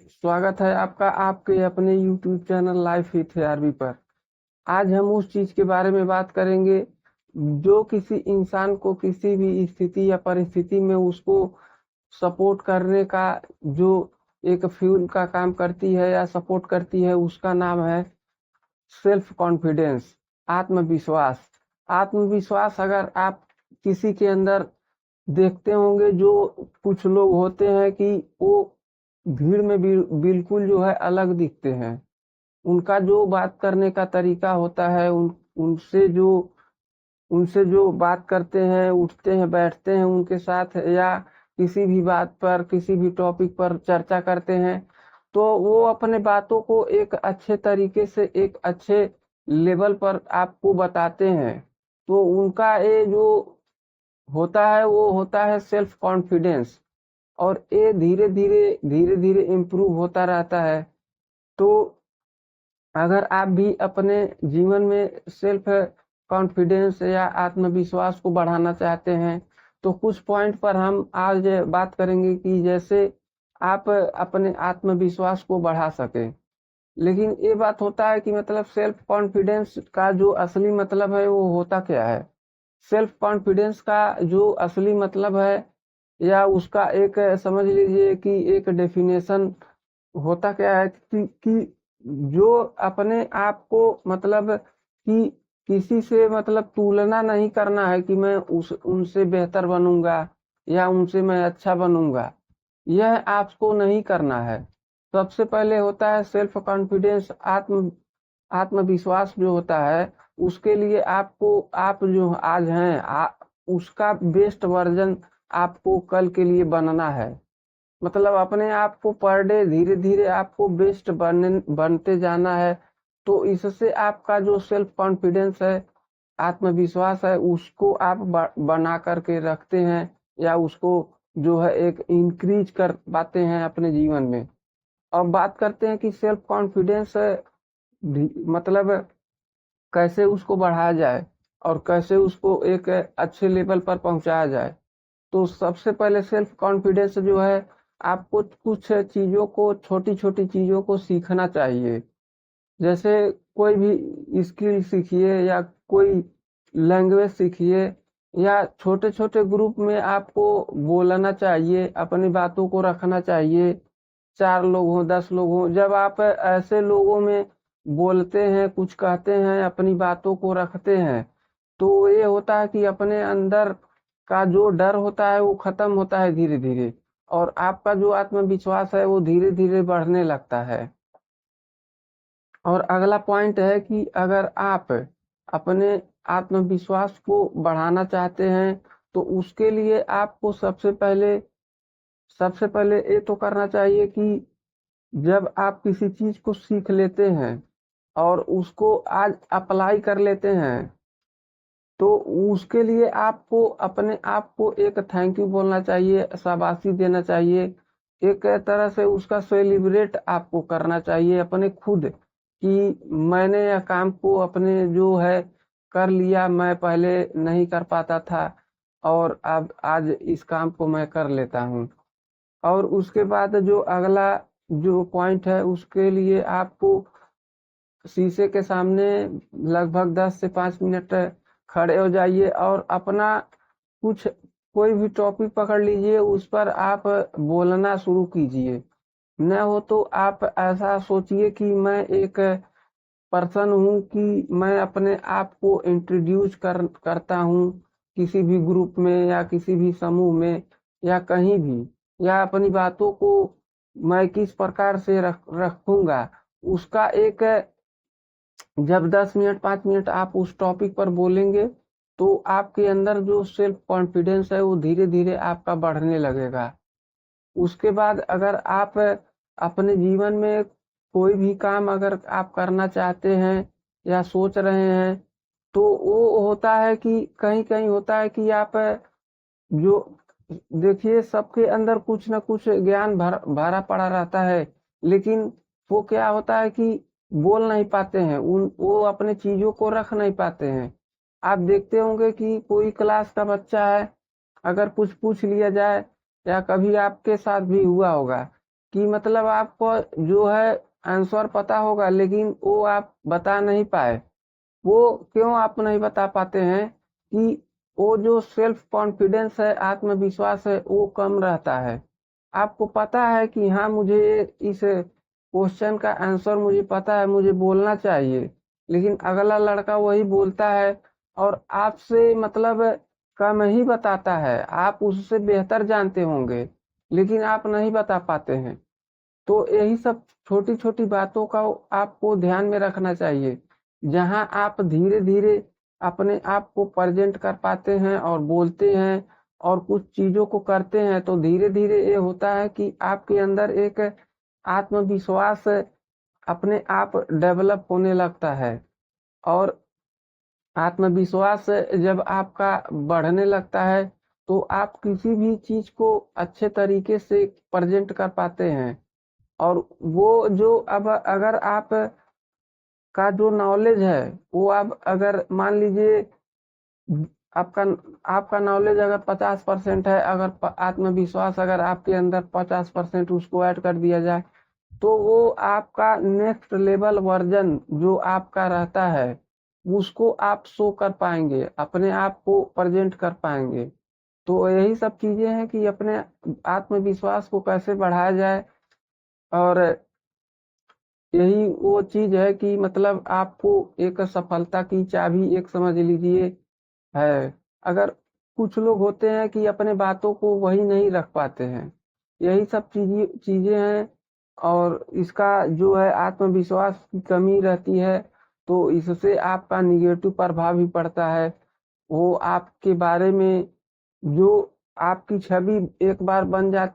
स्वागत है आपका आपके अपने YouTube channel Life with RB पर। आज हम उस चीज के बारे में बात करेंगे जो किसी इंसान को किसी भी स्थिति या परिस्थिति में उसको सपोर्ट करने का जो एक फ्यूल का काम करती है या सपोर्ट करती है, उसका नाम है सेल्फ कॉन्फिडेंस, आत्मविश्वास। आत्मविश्वास अगर आप किसी के अंदर देखते होंगे, जो कुछ लोग होते हैं कि वो भीड़ में भी बिल्कुल जो है अलग दिखते हैं। उनका जो बात करने का तरीका होता है, उनसे जो बात करते हैं, उठते हैं, बैठते हैं उनके साथ, या किसी भी बात पर, किसी भी टॉपिक पर चर्चा करते हैं, तो वो अपने बातों को एक अच्छे तरीके से, एक अच्छे लेवल पर आपको बताते हैं। तो उनका ये जो होता है वो होता है सेल्फ कॉन्फिडेंस, और ये धीरे धीरे इम्प्रूव होता रहता है। तो अगर आप भी अपने जीवन में सेल्फ कॉन्फिडेंस या आत्मविश्वास को बढ़ाना चाहते हैं, तो कुछ पॉइंट पर हम आज बात करेंगे कि जैसे आप अपने आत्मविश्वास को बढ़ा सके। लेकिन ये बात होता है कि मतलब सेल्फ कॉन्फिडेंस का जो असली मतलब है वो होता क्या है। सेल्फ कॉन्फिडेंस का जो असली मतलब है, या उसका एक समझ लीजिए कि एक डेफिनेशन होता क्या है कि जो अपने आप को मतलब कि किसी से मतलब तुलना नहीं करना है कि मैं उस उनसे बेहतर बनूंगा या उनसे मैं अच्छा बनूंगा, यह आपको नहीं करना है। सबसे पहले होता है सेल्फ कॉन्फिडेंस, आत्मविश्वास जो होता है, उसके लिए आपको, आप जो आज हैं उसका बेस्ट वर्जन आपको कल के लिए बनना है। मतलब अपने आप को पर डे धीरे धीरे आपको बेस्ट बनते जाना है। तो इससे आपका जो सेल्फ कॉन्फिडेंस है, आत्मविश्वास है, उसको आप बना करके रखते हैं, या उसको जो है एक इंक्रीज कर पाते हैं अपने जीवन में। अब बात करते हैं कि सेल्फ कॉन्फिडेंस मतलब कैसे उसको बढ़ाया जाए और कैसे उसको एक अच्छे लेवल पर पहुंचाया जाए। तो सबसे पहले सेल्फ कॉन्फिडेंस जो है, आपको कुछ चीजों को, छोटी छोटी चीजों को सीखना चाहिए। जैसे कोई भी स्किल सीखिए, या कोई लैंग्वेज सीखिए, या छोटे छोटे ग्रुप में आपको बोलना चाहिए, अपनी बातों को रखना चाहिए। 4 लोग हों, 10 लोग हों, जब आप ऐसे लोगों में बोलते हैं, कुछ कहते हैं, अपनी बातों को रखते हैं, तो ये होता है कि अपने अंदर का जो डर होता है वो खत्म होता है धीरे धीरे, और आपका जो आत्मविश्वास है वो धीरे धीरे बढ़ने लगता है। और अगला पॉइंट है कि अगर आप अपने आत्मविश्वास को बढ़ाना चाहते हैं, तो उसके लिए आपको सबसे पहले ये तो करना चाहिए कि जब आप किसी चीज को सीख लेते हैं और उसको आज अप्लाई कर लेते हैं, तो उसके लिए आपको अपने आप को एक थैंक यू बोलना चाहिए, शाबाशी देना चाहिए। एक तरह से उसका सेलिब्रेट आपको करना चाहिए अपने खुद, कि मैंने यह काम को अपने जो है कर लिया, मैं पहले नहीं कर पाता था और अब आज इस काम को मैं कर लेता हूँ। और उसके बाद जो अगला जो पॉइंट है, उसके लिए आपको शीशे के सामने लगभग 10 से 5 मिनट खड़े हो जाइए और अपना कुछ, कोई भी टॉपिक पकड़ लीजिए, उस पर आप बोलना शुरू कीजिए। न हो तो आप ऐसा सोचिए कि मैं एक पर्सन हूँ, कि मैं अपने आप को इंट्रोड्यूस करता हूँ किसी भी ग्रुप में या किसी भी समूह में या कहीं भी, या अपनी बातों को मैं किस प्रकार से रखूंगा, उसका एक, जब 10 मिनट 5 मिनट आप उस टॉपिक पर बोलेंगे, तो आपके अंदर जो सेल्फ कॉन्फिडेंस है वो धीरे धीरे आपका बढ़ने लगेगा। उसके बाद अगर आप अपने जीवन में कोई भी काम अगर आप करना चाहते हैं या सोच रहे हैं, तो वो होता है कि कहीं कहीं होता है कि आप जो, देखिए सबके अंदर कुछ ना कुछ ज्ञान भरा पड़ा रहता है, लेकिन वो क्या होता है कि बोल नहीं पाते हैं, उन वो अपने चीजों को रख नहीं पाते हैं। आप देखते होंगे कि कोई क्लास का बच्चा है, अगर कुछ पूछ लिया जाए, या कभी आपके साथ भी हुआ होगा कि मतलब आपको जो है आंसर पता होगा, लेकिन वो आप बता नहीं पाए। वो क्यों आप नहीं बता पाते हैं कि वो जो सेल्फ कॉन्फिडेंस है, आत्मविश्वास है, वो कम रहता है। आपको पता है कि हाँ, मुझे इस क्वेश्चन का आंसर मुझे पता है, मुझे बोलना चाहिए, लेकिन अगला लड़का वही बोलता है और आपसे मतलब कम ही बताता है। आप उससे बेहतर जानते होंगे, लेकिन आप नहीं बता पाते हैं। तो यही सब छोटी छोटी बातों का आपको ध्यान में रखना चाहिए। जहां आप धीरे धीरे अपने आप को प्रेजेंट कर पाते हैं और बोलते हैं और कुछ चीजों को करते हैं, तो धीरे धीरे ये होता है कि आपके अंदर एक आत्मविश्वास अपने आप डेवलप होने लगता है। और आत्मविश्वास जब आपका बढ़ने लगता है, तो आप किसी भी चीज को अच्छे तरीके से प्रेजेंट कर पाते हैं। और वो जो अब अगर आप का जो नॉलेज है, वो आप अगर मान लीजिए आपका आपका नॉलेज अगर 50% है, अगर आत्मविश्वास अगर आपके अंदर 50% उसको ऐड कर दिया जाए, तो वो आपका नेक्स्ट लेवल वर्जन जो आपका रहता है, उसको आप शो कर पाएंगे, अपने आप को प्रेजेंट कर पाएंगे। तो यही सब चीजें हैं कि अपने आत्मविश्वास को कैसे बढ़ाया जाए। और यही वो चीज है कि मतलब आपको एक सफलता की चाबी एक समझ लीजिए है। अगर कुछ लोग होते हैं कि अपने बातों को वही नहीं रख पाते हैं, यही सब चीजें चीजें हैं। और इसका जो है आत्मविश्वास की कमी रहती है, तो इससे आपका निगेटिव प्रभाव भी पड़ता है। वो आपके बारे में जो आपकी छवि एक बार बन जाती